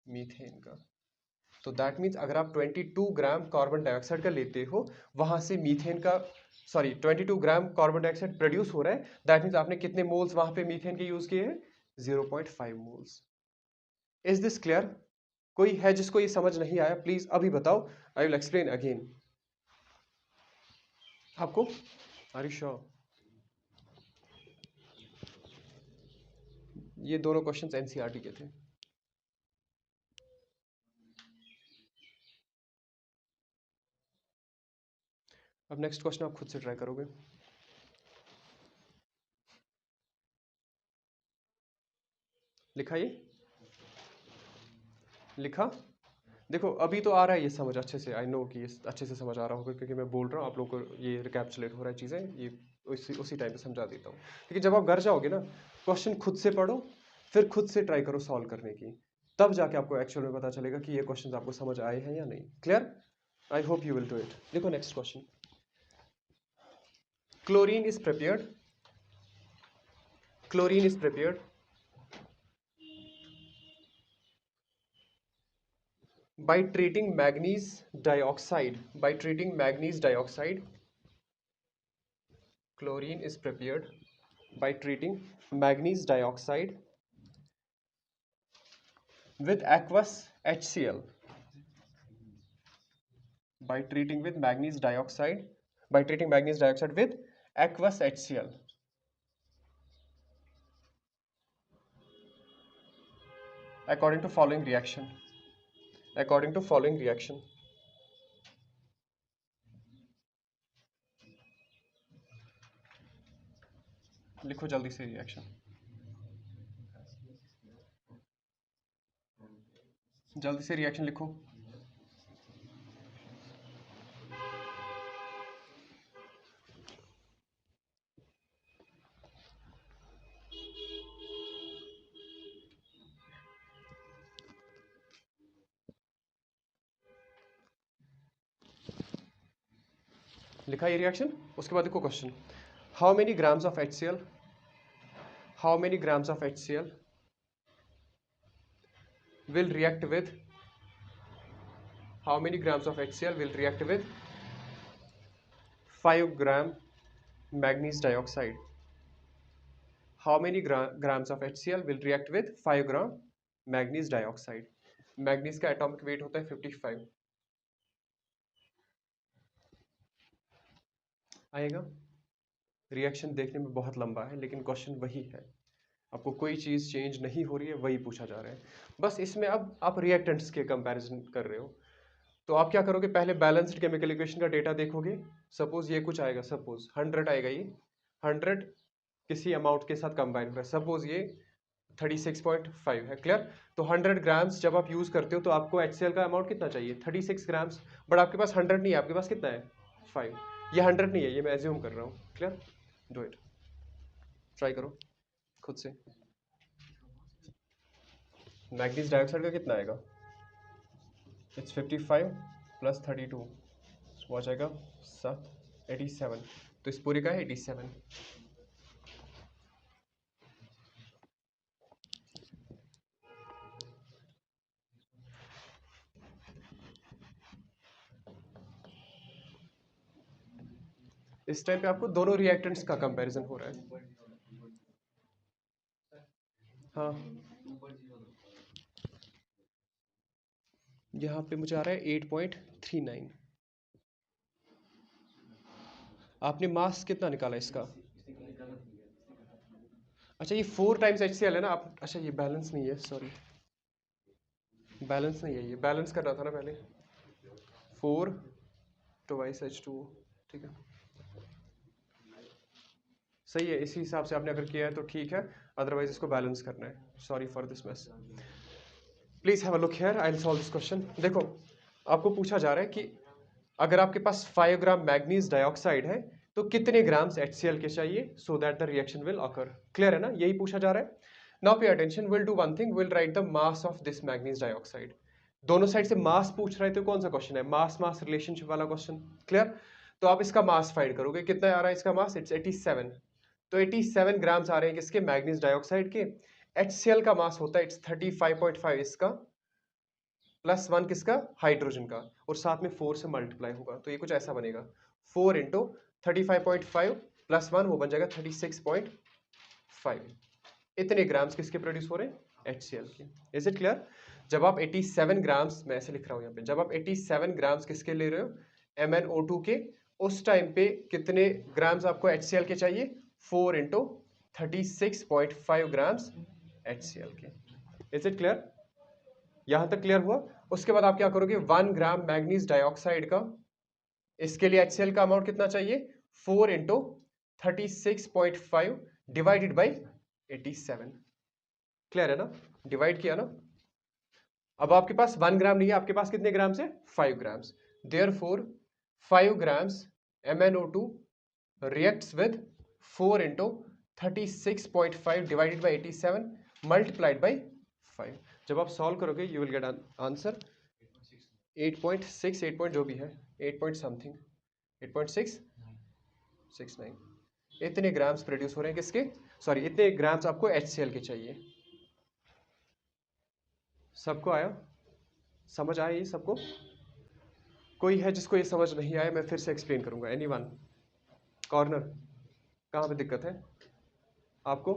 मीथेन का। तो दैट मीन्स अगर आप 22 ग्राम कार्बन डाइऑक्साइड का लेते हो, वहां से मीथेन का 22 ग्राम कार्बन डाइऑक्साइड प्रोड्यूस हो रहा है, दैट मीन्स आपने कितने मोल्स वहां पे मीथेन के यूज किए हैं? 0.5 मोल्स। Is this clear? कोई है जिसको ये समझ नहीं आया? प्लीज अभी बताओ, आई विल एक्सप्लेन अगेन। आपको आर यू श्योर? ये दोनों क्वेश्चंस एनसीईआरटी के थे। अब नेक्स्ट क्वेश्चन आप खुद से ट्राई करोगे। लिखा? ये लिखा? देखो अभी तो आ रहा है ये समझ अच्छे से, आई नो कि ये अच्छे से समझ आ रहा होगा क्योंकि मैं बोल रहा हूँ, आप लोगों को ये रिकैप्चुलेट हो रहा है चीज़ें, ये उसी टाइम पे समझा देता हूँ। लेकिन जब आप घर जाओगे ना, क्वेश्चन खुद से पढ़ो, फिर खुद से ट्राई करो सॉल्व करने की, तब जाके आपको एक्चुअल में पता चलेगा कि ये क्वेश्चन आपको समझ आए हैं या नहीं। Clear? I hope you will do it. देखो next question. Chlorine is prepared, chlorine is prepared by treating manganese dioxide, by treating manganese dioxide. Chlorine is prepared by treating manganese dioxide with aqueous HCl, by treating with manganese dioxide, by treating manganese dioxide with aqueous HCl according to following reaction, according to following reaction. लिखो जल्दी से reaction, जल्दी से reaction लिखो। लिखा ये reaction? उसके बाद देखो question, how many grams of HCl, how many grams of HCl will react with, how many grams of HCl will react with 5 gram manganese dioxide? How many grams of HCl will react with 5 gram manganese dioxide? Manganese का atomic weight होता है 55। आएगा? Reaction देखने में बहुत लंबा है लेकिन क्वेश्चन वही है, आपको कोई चीज़ चेंज नहीं हो रही है, वही पूछा जा रहा है। बस इसमें अब आप रिएक्टेंट्स के कंपैरिजन कर रहे हो, तो आप क्या करोगे? पहले बैलेंस्ड केमिकल इक्वेशन का डेटा देखोगे। सपोज ये कुछ आएगा, सपोज 100 आएगा, ये 100 किसी अमाउंट के साथ कंबाइन हो रहा है, सपोज ये 36.5 है। क्लियर? तो 100 ग्राम्स जब आप यूज करते हो तो आपको HCl का अमाउंट कितना चाहिए? 36 ग्राम्स। बट आपके पास 100 नहीं है, आपके पास कितना है? 5। ये 100 नहीं है, ये मैं एज्यूम कर रहा हूँ। क्लियर? डू इट, ट्राई करो खुद से। मैग्नीज डाइऑक्साइड का कितना आएगा? इट्स 55 प्लस 32 वो आ जाएगा 87। तो इस पूरे का है 87। इस टाइम पे आपको दोनों रिएक्टेंट्स का कंपैरिजन हो रहा है। हाँ यहाँ पे मुझे आ रहा है 8.39। आपने मास कितना निकाला इसका? अच्छा ये 4 टाइम्स HCl है ना आप? अच्छा ये बैलेंस नहीं है, सॉरी बैलेंस नहीं है, ये बैलेंस करना था ना पहले। 4 ट्वाइस H2O, ठीक है सही है। इसी हिसाब से आपने अगर किया है तो ठीक है, अदरवाइज इसको बैलेंस करना है। Sorry for this mess. Please have a look here, I will solve this question. देखो आपको पूछा जा रहा है कि अगर आपके पास 5 ग्राम मैग्नीज डाइऑक्साइड है तो कितने ग्राम्स HCl के चाहिए so that the reaction will occur. Clear है ना, यही पूछा जा रहा है। Now pay attention, will do one thing, will write the mass of this manganese dioxide. दोनों साइड से मास पूछ रहे थे, कौन सा क्वेश्चन है? मास मास रिलेशनशिप वाला क्वेश्चन। क्लियर? तो आप इसका मास फाइंड करोगे, कितना आ रहा है इसका मास? इट्स 87। तो 87 ग्राम्स आ रहे हैं किसके? मैग्नीज डाइऑक्साइड के। HCl का मास होता है इट्स 35.5 इसका, +1 किसका? हाइड्रोजन का, और साथ में 4 से मल्टीप्लाई होगा, तो ये कुछ ऐसा बनेगा 4 इंटू 35.5 +1 वो बन जाएगा 36.5। इतने ग्राम्स किसके प्रोड्यूस हो रहे हैं? HCl के। Is it clear? जब आप 87 ग्राम्स, मैं ऐसे लिख रहा हूं यहाँ पे, जब आप 87 ग्राम्स किसके ले रहे हो? MnO2 के, उस टाइम पे कितने ग्राम्स आपको HCl के चाहिए? 4 इंटू 36.5 ग्राम्स HCl के। Is it clear? यहां तक क्लियर हुआ? उसके बाद आप क्या करोगे? 1 ग्राम मैग्नीज डाइऑक्साइड का, इसके लिए HCl का अमाउंट कितना चाहिए? 4 इंटू 36.5 डिवाइडेड बाई 87। क्लियर है ना? डिवाइड किया ना? अब आपके पास 1 ग्राम नहीं है, आपके पास कितने ग्राम्स है? 5 grams. Therefore 5 grams MnO2 reacts with 4 into 36.5 divided by 87 multiplied by 5। जब आप सॉल्व करोगे you will get answer 8.6, 8 point जो भी है, 8 पॉइंट समथिंग, 8.669। इतने ग्राम्स प्रोड्यूस हो रहे हैं किसके? सॉरी इतने ग्राम्स आपको HCl के चाहिए। सबको आया? समझ आया ये सबको? कोई है जिसको ये समझ नहीं आया? मैं फिर से एक्सप्लेन करूंगा। एनीवन? कॉर्नर? कहाँ पे दिक्कत है आपको?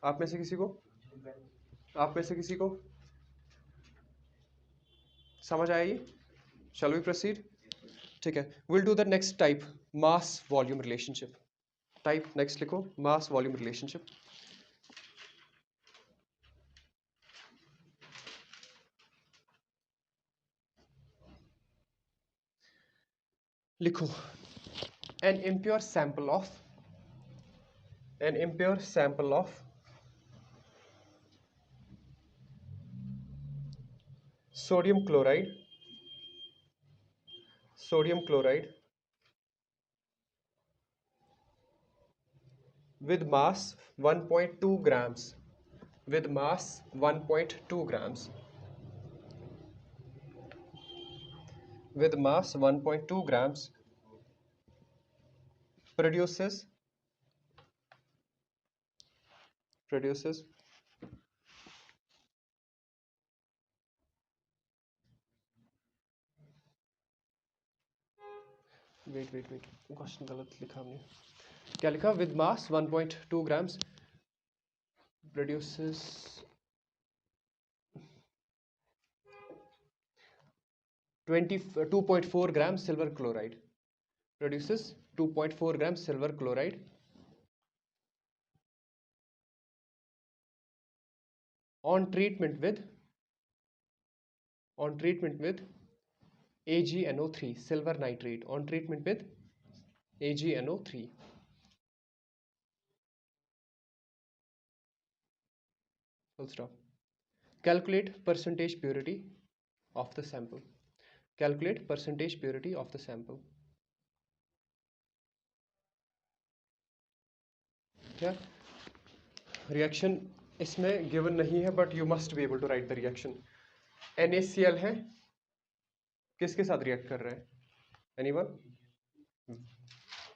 आप में से किसी को? आप में से किसी को समझ आया ये? Shall we proceed? ठीक है, will do the next type, mass volume relationship. Type next लिखो, मास वॉल्यूम रिलेशनशिप। लिखो, an impure sample of sodium chloride with mass 1.2 grams, with mass 1.2 grams, with mass 1.2 grams produces wait question गलत लिखा हमने। क्या लिखा? With mass 1.2 grams produces 2.4 grams silver chloride, produces 2.4 grams silver chloride on treatment with AgNO3, silver nitrate, on treatment with AgNO3। full stop। calculate percentage purity of the sample, calculate percentage purity of the sample। क्या reaction इसमें given नहीं है, but you must be able to write the reaction. NaCl है, किसके साथ react कर रहा है? एनीवन?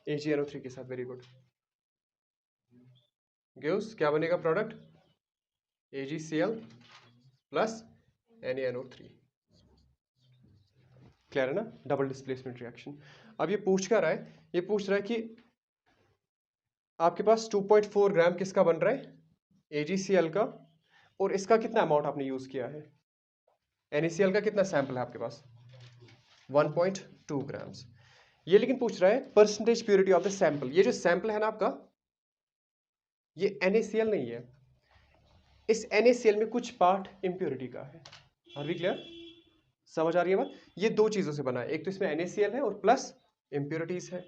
AgNO3 के साथ। Very good. गिव्स क्या बनेगा product? AgCl plus NaNO3। Clear है ना? Double displacement reaction. अब ये पूछ क्या रहा है? ये पूछ रहा है कि आपके पास 2.4 ग्राम किसका बन रहा है? AgCl का, और इसका कितना अमाउंट आपने यूज किया है? NaCl का कितना सैंपल है आपके पास? 1.2 ग्राम्स। ये लेकिन पूछ रहा है percentage purity of the sample. ये जो सैंपल है ना आपका, ये NaCl नहीं है। इस NaCl में कुछ पार्ट इम्प्योरिटी का है। Are we clear? समझ आ रही है बात? ये दो चीजों से बना है, एक तो इसमें NaCl है और प्लस इम्प्योरिटीज है।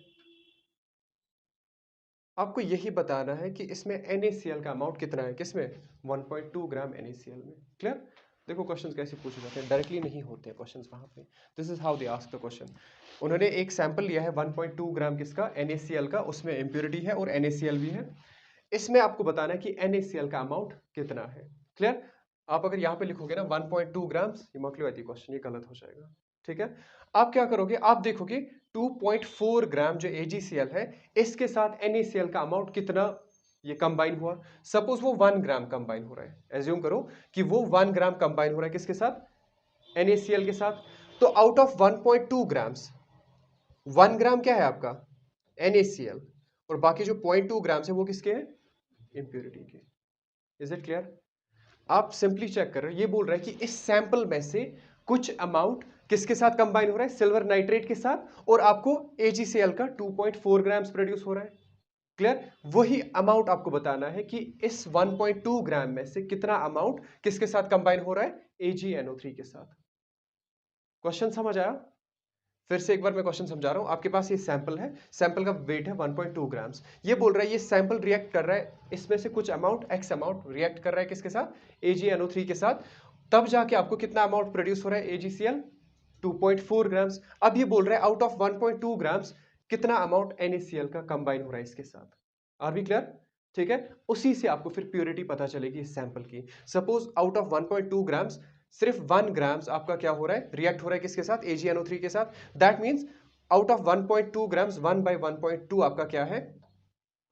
आपको यही बताना है कि इसमें NaCl का अमाउंट कितना है, किसमें? 1.2 ग्राम NaCl में। क्लियर? देखो क्वेश्चंस कैसे पूछे जाते हैं, डायरेक्टली नहीं होते हैं क्वेश्चंस वहां पे। This is how they ask the question. उन्होंने एक सैंपल लिया है 1.2 ग्राम किसका? NaCl का, उसमें इम्प्योरिटी है और NaCl भी है। इसमें आपको बताना है कि NaCl का अमाउंट कितना है। क्लियर? आप अगर यहाँ पे लिखोगे ना 1.2 ग्राम्स, ये मोक्लियोपैथी क्वेश्चन, ये गलत हो जाएगा। ठीक है, आप क्या करोगे, आप देखोगे 2.4 ग्राम जो AgCl है, इसके साथ NaCl का अमाउंट कितना ये कंबाइन हुआ। सपोज वो 1 ग्राम कंबाइन हो रहा है, एज्यूम करो कि वो 1 ग्राम कंबाइन हो रहा है किसके साथ? NaCl के साथ। तो आउट ऑफ 1.2 ग्राम्स 1 ग्राम क्या है आपका? NaCl, और बाकी जो 0.2 ग्राम्स है वो किसके हैं? इम्प्योरिटी के। Is it clear? आप सिंपली चेक कर रहे हो, ये बोल रहा है कि इस सैंपल में से कुछ अमाउंट किसके साथ कंबाइन हो रहा है? सिल्वर नाइट्रेट के साथ, और आपको AgCl का 2.4 ग्राम्स प्रोड्यूस हो रहा है। क्लियर? वही अमाउंट आपको बताना है कि इस 1.2 ग्राम में से कितना अमाउंट किसके साथ कंबाइन हो रहा है? AgNO3 के साथ। क्वेश्चन समझ आया? फिर से एक बार मैं क्वेश्चन समझा रहा हूं। आपके पास ये सैंपल है, सैंपल का वेट है 1.2 ग्राम्स। ये बोल रहा है ये सैंपल रिएक्ट कर रहा है, इसमें से कुछ अमाउंट x अमाउंट रिएक्ट कर रहा है किसके साथ? AgNO3 के साथ। तब जाके आपको कितना अमाउंट प्रोड्यूस हो रहा है AgCl? 2.4 ग्राम्स। अब ये बोल रहा है आउट ऑफ 1.2 ग्राम्स कितना अमाउंट NaCl का कंबाइन हो रहा है इसके साथ। Are we clear? ठीक है, उसी से आपको फिर प्योरिटी पता चलेगी इस सैंपल की। सपोज आउट ऑफ 1.2 ग्राम्स सिर्फ 1 ग्राम्स आपका क्या हो रहा है? रिएक्ट हो रहा है किसके साथ? AgNO3 के साथ। That means out of 1.2 grams 1 by 1.2 आपका क्या है?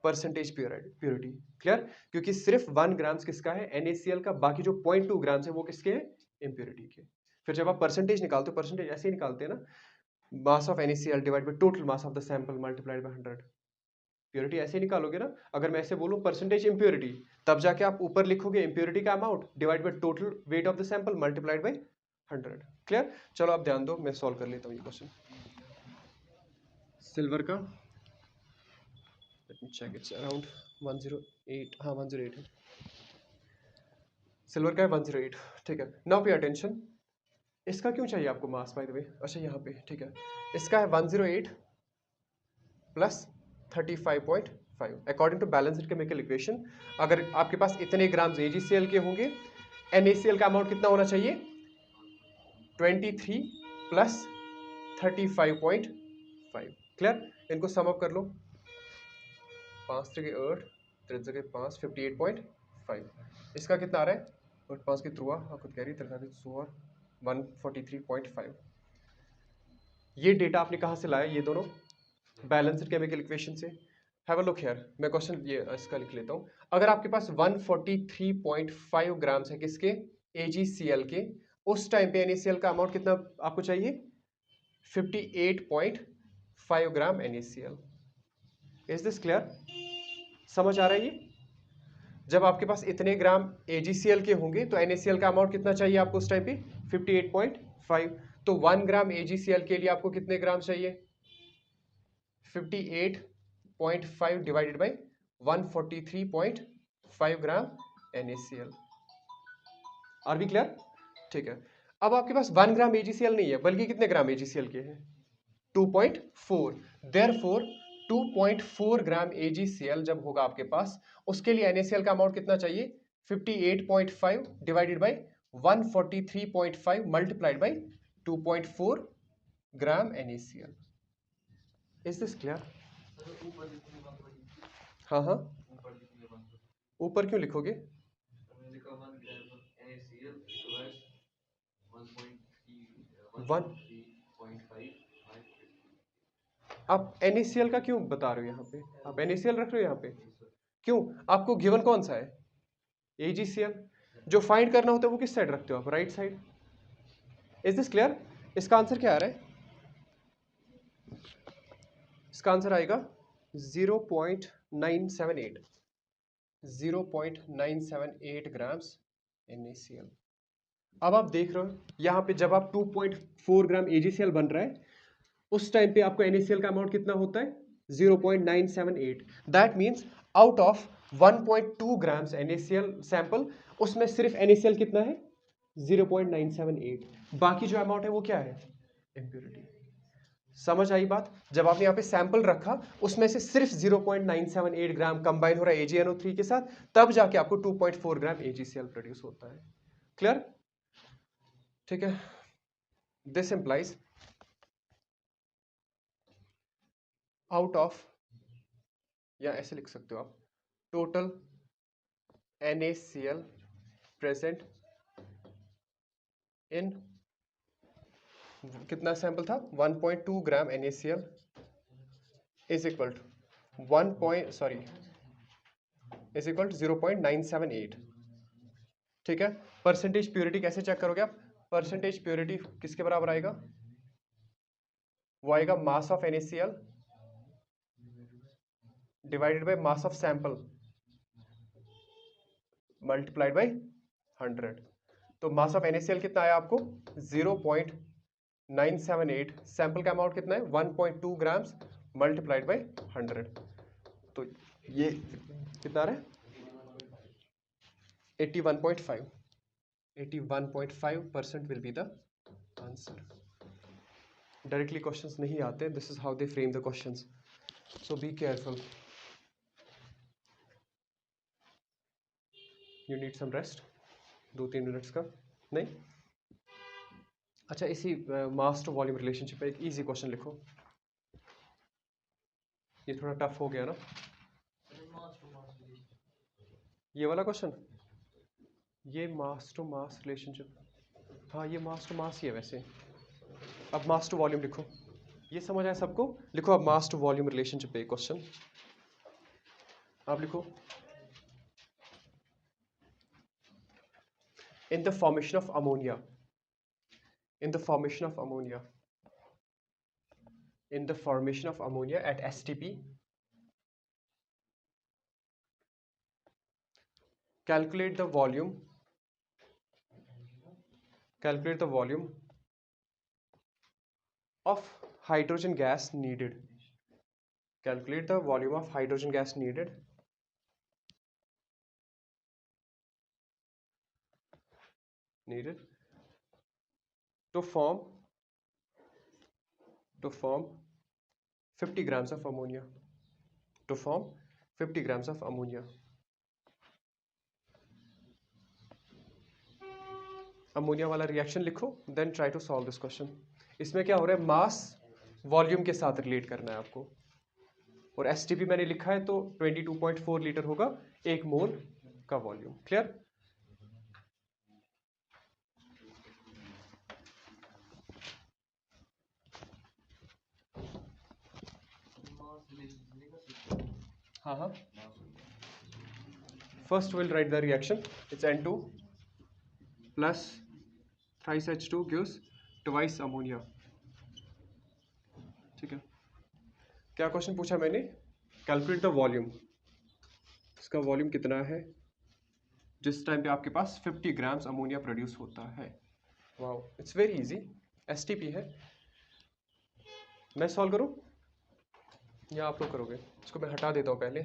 Percentage purity. क्लियर? क्योंकि सिर्फ 1 ग्राम्स किसका है? NaCl का, बाकी जो 0.2 ग्राम्स है वो किसके हैं? इम्प्योरिटी के। फिर जब आप परसेंटेज निकालते हो, परसेंटेज ऐसे ही निकालते हैं ना, mass of NaCl divide by total mass of the sample multiplied by 100। Purity ऐसे ही निकालोगे ना। अगर मैं ऐसे बोलूं परसेंटेज इम्प्योरिटी, तब जाके आप ऊपर लिखोगे इम्प्योरिटी का amount divide by total weight of the sample multiplied by 100। Clear? चलो आप ध्यान दो, मैं सॉल्व कर लेता हूं ये क्वेश्चन। सिल्वर का, let me check, it's around 108, हाँ 108 है। सिल्वर का है 108। ठीक है, नाउ पे अटेंशन। इसका क्यों चाहिए आपको मास बाय द वे? अच्छा यहाँ पे, ठीक है, इसका है 108 plus 35.5 according to balanced chemical equation. अगर आपके पास इतने ग्राम्स AgCl के होंगे, NaCl का अमाउंट कितना होना चाहिए? 23 प्लस 35.5। क्लियर? इनको सम अप कर लो, 5 3 8, 3 जगह 5, 58.5। इसका कितना आ रहा है? और 5 की त्रुआ आपको कह रही है 143.5। ये डेटा आपने कहाँ से लाया? ये दोनों बैलेंस्ड केमिकल इक्वेशन से। हैव अ लुक हियर, मैं क्वेश्चन ये इसका लिख लेता हूँ। अगर आपके पास 143.5 ग्राम्स है किसके? AgCl के, उस टाइम पे NaCl का अमाउंट कितना आपको चाहिए? 58.5 ग्राम NaCl। Is this clear? समझ आ रहा है ये? जब आपके पास इतने ग्राम AgCl के होंगे तो NaCl का अमाउंट कितना चाहिए आपको उस टाइम पे? 58.5। तो 1 ग्राम AgCl के लिए आपको कितने ग्राम चाहिए? 58.5 divided by 143.5 gram NaCl। Are be clear? ठीक है, अब आपके पास 1 ग्राम AgCl नहीं है, बल्कि कितने ग्राम AgCl के हैं? 2.4। देयरफॉर 2.4 ग्राम AgCl जब होगा आपके पास, उसके लिए NaCl का अमाउंट कितना चाहिए? 58.5 divided by 143.5 multiplied by 2.4 gram NaCl। Is this clear? हाँ हाँ, ऊपर क्यों लिखोगे? वन, आप NaCl का क्यों बता रहे हो यहाँ पे? आप NaCl रख रहे हो यहाँ पे क्यों? आपको गिवन कौन सा है? AgCl। जो फाइंड करना होता है वो किस साइड रखते हो आप? Right side. Is this clear? इसका आंसर क्या आ रहा है? इसका आंसर आएगा 0.978 0.978 ग्राम्स NaCl। अब आप देख रहे हो यहाँ पे जब आप 2.4 ग्राम AgCl बन रहा है उस टाइम पे आपको NaCl का अमाउंट कितना होता है 0.978. That means out of 1.2 grams NaCl sample उसमें सिर्फ NaCl कितना है 0.978. बाकी जो अमाउंट है वो क्या है इम्प्योरिटी. समझ आई बात. जब आपने यहाँ पे सैंपल रखा उसमें से सिर्फ 0.978 ग्राम कंबाइन हो रहा है AgNO3 के साथ, तब जाके आपको 2.4 ग्राम AgCl प्रोड्यूस होता है. क्लियर. ठीक है. दिस इंप्लाइज आउट ऑफ, या ऐसे लिख सकते हो आप, टोटल NaCl प्रेजेंट इन, कितना सैंपल था 1.2 ग्राम NaCl इज इक्वल टू 0.978. ठीक है. परसेंटेज प्योरिटी कैसे चेक करोगे आप. परसेंटेज प्योरिटी किसके बराबर आएगा, वो आएगा mass of NaCl divided by mass of sample multiplied by 100. तो मास ऑफ NaCl कितना आया आपको 0.978. सैंपल का अमाउंट कितना है 1.2 ग्राम्स मल्टीप्लाइड बाय 100. तो ये कितना आ रहा है 81.5. 81.5% will be the answer. Directly questions नहीं आते. This is how they frame the questions, so be careful. You need some rest 2-3 minutes का. नहीं. अच्छा, इसी मास टू वॉल्यूम रिलेशनशिप पे एक इजी क्वेश्चन लिखो. ये थोड़ा टफ हो गया ना ये वाला क्वेश्चन. ये मास टू मास रिलेशनशिप, हाँ ये मास टू मास ही है वैसे. अब मास टू वॉल्यूम लिखो. ये समझ आया सबको. लिखो अब मास टू वॉल्यूम रिलेशनशिप पे क्वेश्चन. आप लिखो, in the formation of ammonia, in the formation of ammonia, in the formation of ammonia at STP, calculate the volume of hydrogen gas needed. Calculate the volume of hydrogen gas needed to form 50 grams of ammonia. To form 50 grams of ammonia. Ammonia वाला reaction लिखो, then try to solve this question. इसमें क्या हो रहा है, mass volume के साथ relate करना है आपको. और एसटीपी मैंने लिखा है तो 22.4 लीटर होगा 1 मोल का वॉल्यूम. क्लियर. हाँ. First we'll write the reaction. It's N2 plus thrice H2 gives twice ammonia. ठीक है. क्या क्वेश्चन पूछा मैंने, कैलकुलेट द वॉल्यूम. इसका वॉल्यूम कितना है जिस टाइम पे आपके पास 50 ग्राम्स अमोनिया प्रोड्यूस होता है. Wow, it's very easy. STP है. मैं सॉल्व करूं या आप लोग करोगे. इसको मैं हटा देता हूं पहले.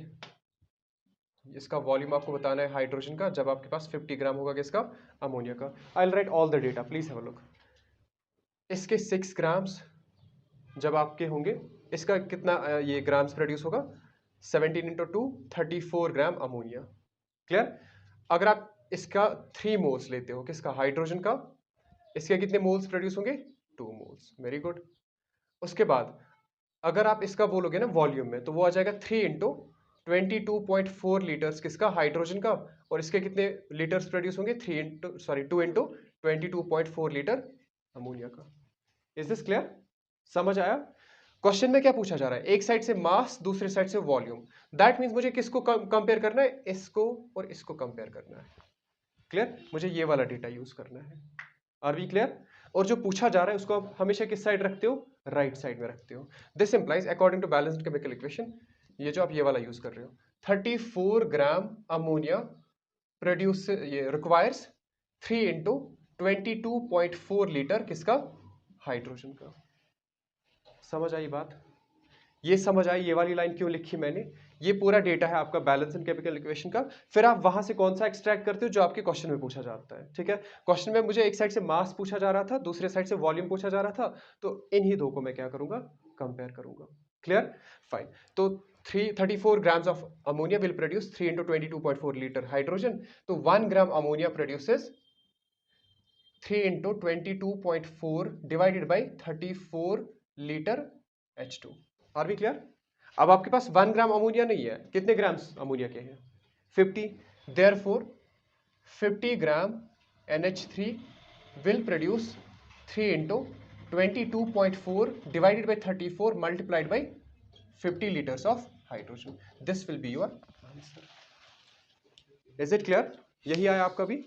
इसका वॉल्यूम आपको बताना है हाइड्रोजन का जब आपके पास 50 ग्राम होगा किसका, अमोनिया का. आई will right all the data, please have a look. इसके 6 ग्राम्स जब आपके होंगे, इसका कितना ये ग्राम्स प्रोड्यूस होगा 17 इंटू 2 34 ग्राम अमोनिया. क्लियर. अगर आप इसका 3 मोल्स लेते हो किसका, हाइड्रोजन का, इसके कितने मोल्स प्रोड्यूस होंगे 2 मोल्स. Very good. उसके बाद अगर आप इसका बोलोगे ना वॉल्यूम में, तो वो आ जाएगा 3 इंटू 22.4 लीटर्स किसका, हाइड्रोजन का, और इसके कितने लीटर्स प्रोड्यूस होंगे 2 इंटू 22.4 लीटर अमोनिया का. Is this clear. समझ आया. क्वेश्चन में क्या पूछा जा रहा है, एक साइड से मास दूसरे साइड से वॉल्यूम. दैट मीन्स मुझे किसको कंपेयर करना है, इसको और इसको कंपेयर करना है. क्लियर. मुझे ये वाला डेटा यूज करना है. Are we clear. और जो पूछा जा रहा है उसको आप हमेशा किस साइड रखते हो, राइट साइड में रखते हो. This implies according to balanced chemical equation, ये जो आप ये वाला यूज कर रहे हो, 34 ग्राम अमोनिया प्रोड्यूस ये रिक्वायर्स 3 इंटू 22.4 लीटर किसका? हाइड्रोजन का। समझ आई बात? ये समझ आई ये वाली लाइन क्यों लिखी मैंने? ये पूरा डेटा है आपका बैलेंस एंड केमिकल इक्वेशन का। फिर आप वहां से कौन सा एक्सट्रैक्ट करते हो जो आपके क्वेश्चन में पूछा जाता है, ठीक है? क्वेश्चन में मुझे एक साइड से मास पूछा जा रहा था, दूसरे साइड से वॉल्यूम पूछा जा रहा था, तो इन्हीं दो को मैं क्या करूंगा? कंपेयर करूंगा। क्लियर? फाइन। तो 34 grams of ammonia will produce 3 into 22.4 liter hydrogen. तो 1 gram ammonia produces 3 into 22.4 divided by 34 liter H2. Are we clear? अब आपके पास 1 ग्राम अमोनिया नहीं है, कितने ग्राम्स अमोनिया के हैं? 50. Therefore 50 gram NH3 will produce 3 into 22.4 divided by 34 multiplied by 50 liters of hydrogen. This will be your answer. Is it clear? यही आया आपका भी?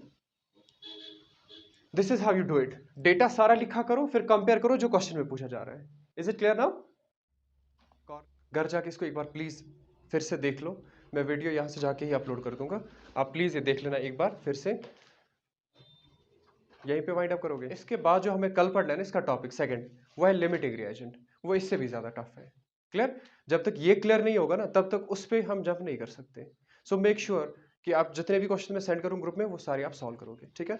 This is how you do it. Data सारा लिखा करो, फिर कंपेयर करो जो क्वेश्चन में पूछा जा रहा है. Is it clear now? घर जाके इसको एक बार प्लीज फिर से देख लो। मैं वीडियो यहां से जाके ही अपलोड कर दूंगा, आप प्लीज ये देख लेना एक बार फिर से। यहीं पे वाइंड अप करोगे। इसके बाद जो हमें कल पढ़ना है ना, इसका टॉपिक सेकंड, वो है लिमिटिंग रिएजेंट। वो इससे भी ज्यादा टफ है। क्लियर? जब तक ये क्लियर नहीं होगा ना, तब तक उस पर हम जंप नहीं कर सकते। सो मेक श्योर कि आप जितने भी क्वेश्चन में सेंड करूं ग्रुप में, वो सारे आप सॉल्व करोगे। ठीक है?